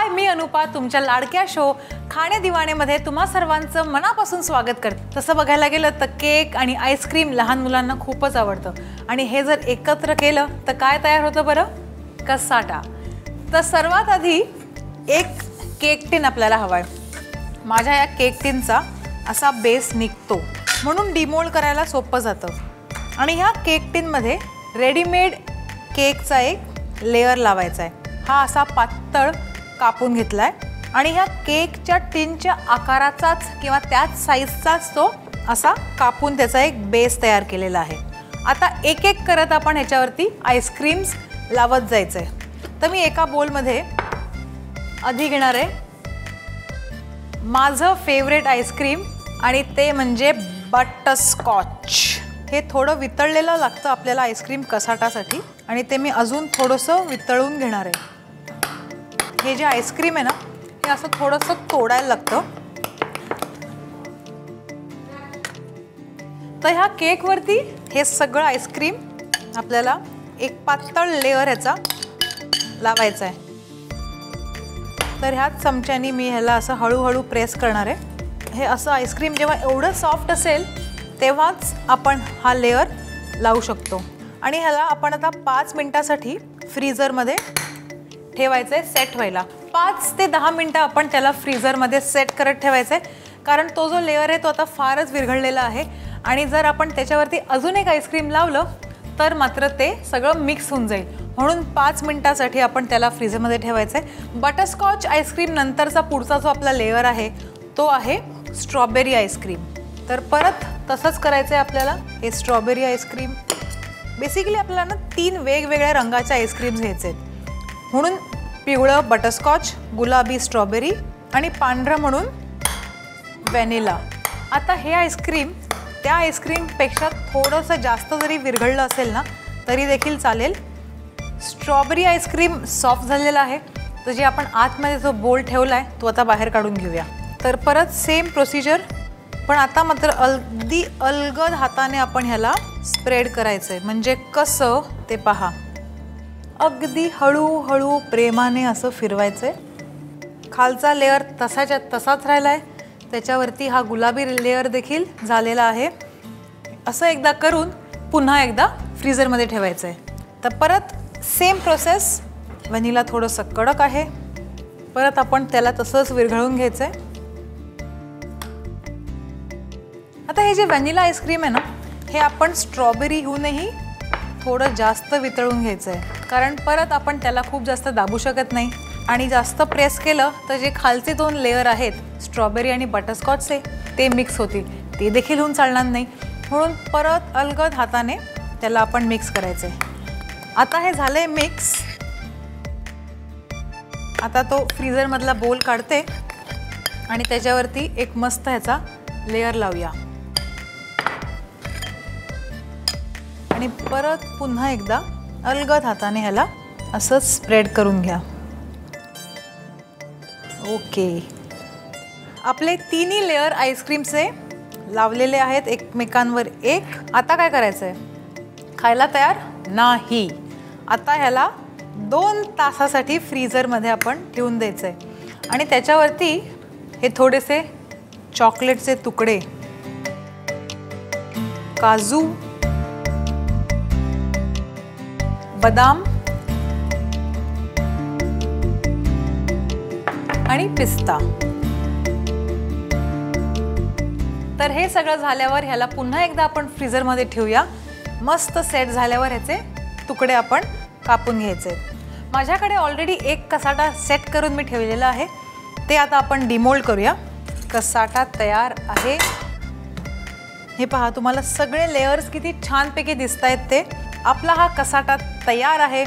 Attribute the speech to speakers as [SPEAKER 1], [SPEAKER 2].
[SPEAKER 1] हाय, मी अनुपा तुमच्या लाडक्या शो खाणे दिवाणेमध्ये तुम्हा सर्वांचं मनापासून स्वागत करते। तसं बघायला गेलं तर केक आणि आईस्क्रीम लहान मुलांना खूपच आवडतं आणि हे जर एकत्र केलं तर काय तयार होतं बरं? कसाटा। तर सर्वात आधी एक केक टिन आपल्याला हवाय। माझ्या या केक टिनचा असा बेस निघतो म्हणून डिमोल्ड करायला सोपं जातं आणि ह्या केक टिनमध्ये रेडीमेड केकचा एक लेयर लावायचा आहे। हा असा पातळ कापून घेतलाय आणि ह्या केकच्या टिनच्या आकाराचाच किंवा त्याच साईजचाच तो असा कापून त्याचा एक बेस तयार केलेला आहे। आता एक एक करत आपण ह्याच्यावरती आईस्क्रीम्स लावत जायचंय। तर मी एका बोलमध्ये आधी घेणार आहे माझं फेवरेट आईस्क्रीम आणि ते म्हणजे बटरस्कॉच। हे थोडं वितळलेलं लागतं आपल्याला आईस्क्रीम कसाटासाठी आणि ते मी अजून थोडंसं वितळून घेणार आहे। हे जे आईस्क्रीम आहे ना हे असं थोडंसं तोडायला लागतं। तर ह्या केकवरती हे सगळं आईस्क्रीम आपल्याला एक पातळ लेयर ह्याचा लावायचा आहे। तर ह्याच चमच्यानी मी ह्याला असं हळूहळू प्रेस करणार आहे। हे असं आईस्क्रीम जेव्हा एवढं सॉफ्ट असेल तेव्हाच आपण हा लेयर लावू शकतो आणि ह्याला आपण आता 5 मिनिटासाठी फ्रीजरमध्ये ठेवायचं आहे सेट व्हायला। 5 ते 10 मिनिटं आपण त्याला फ्रीजरमध्ये सेट करत ठेवायचं आहे कारण तो जो लेयर आहे तो आता फारच विरघळलेला आहे आणि जर आपण त्याच्यावरती अजून एक आईस्क्रीम लावलं तर मात्र ते सगळं मिक्स होऊन जाईल। म्हणून 5 मिनिटासाठी आपण त्याला फ्रीजरमध्ये ठेवायचं आहे। बटरस्कॉच आईस्क्रीम नंतरचा पुढचा जो आपला लेयर आहे तो आहे स्ट्रॉबेरी आईस्क्रीम। तर परत तसंच करायचं आहे आपल्याला। हे स्ट्रॉबेरी आईस्क्रीम बेसिकली आपल्याला ना 3 वेगवेगळ्या रंगाच्या आईस्क्रीम्स घ्यायचे आहेत म्हणून पिवळं बटरस्कॉच, गुलाबी स्ट्रॉबेरी आणि पांढरं म्हणून व्हॅनिला। आता हे आईस्क्रीम त्या आईस्क्रीमपेक्षा थोडंसं जास्त जरी विरघळलं असेल ना तरी देखील चालेल। स्ट्रॉबेरी आईस्क्रीम सॉफ्ट झालेला आहे तर जे आपण आतमध्ये जो बोल ठेवला आहे तो आता बाहेर काढून घेऊया। तर परत सेम प्रोसिजर पण आता मात्र अगदी अलगद हाताने आपण ह्याला स्प्रेड करायचं आहे। म्हणजे कसं ते पहा, अगदी हळूहळू प्रेमाने असं फिरवायचं आहे। खालचा लेयर तसाच्या तसाच राहिला आहे, त्याच्यावरती हा गुलाबी लेयर देखील झालेला आहे। असं एकदा करून पुन्हा एकदा फ्रीजरमध्ये ठेवायचं आहे। तर परत सेम प्रोसेस। व्हॅनिला थोडंसं कडक आहे, परत आपण त्याला तसंच विरघळून घ्यायचं आहे। आता हे जे व्हॅनिला आईस्क्रीम आहे ना हे आपण स्ट्रॉबेरीहूनही थोडं जास्त वितळून घ्यायचं आहे कारण परत आपण त्याला खूप जास्त दाबू शकत नाही आणि जास्त प्रेस केलं तर जे खालचे 2 लेयर आहेत स्ट्रॉबेरी आणि बटरस्कॉचचे ते मिक्स होतील, ते देखील होऊन चालणार नाही। म्हणून परत अलगद हाताने त्याला आपण मिक्स करायचं आहे। आता हे झालंय मिक्स। आता तो फ्रीजरमधला बोल काढते आणि त्याच्यावरती एक मस्त ह्याचा लेयर लावूया आणि परत पुन्हा एकदा अलगद हाताने ह्याला असं स्प्रेड करून घ्या। ओके, आपले 3 लेयर आईस्क्रीमचे लावलेले आहेत एकमेकांवर एक। आता काय करायचं आहे? खायला तयार नाही। आता ह्याला 2 तासासाठी फ्रीजरमध्ये आपण ठेवून द्यायचं आहे आणि त्याच्यावरती हे थोडेसे चॉकलेटचे तुकडे, काजू, बदाम आणि पिस्ता। तर हे सगळं झाल्यावर ह्याला पुन्हा एकदा आपण फ्रीजरमध्ये ठेवूया। मस्त सेट झाल्यावर ह्याचे तुकडे आपण कापून घ्यायचे। माझ्याकडे ऑलरेडी एक कसाटा सेट करून मी ठेवलेला आहे, ते आता आपण डिमोल्ड करूया। कसाटा तयार आहे। हे पहा, तुम्हाला सगळे लेयर्स किती छानपैकी दिसत आहेत ते। आपला हा कसाटा तयार आहे।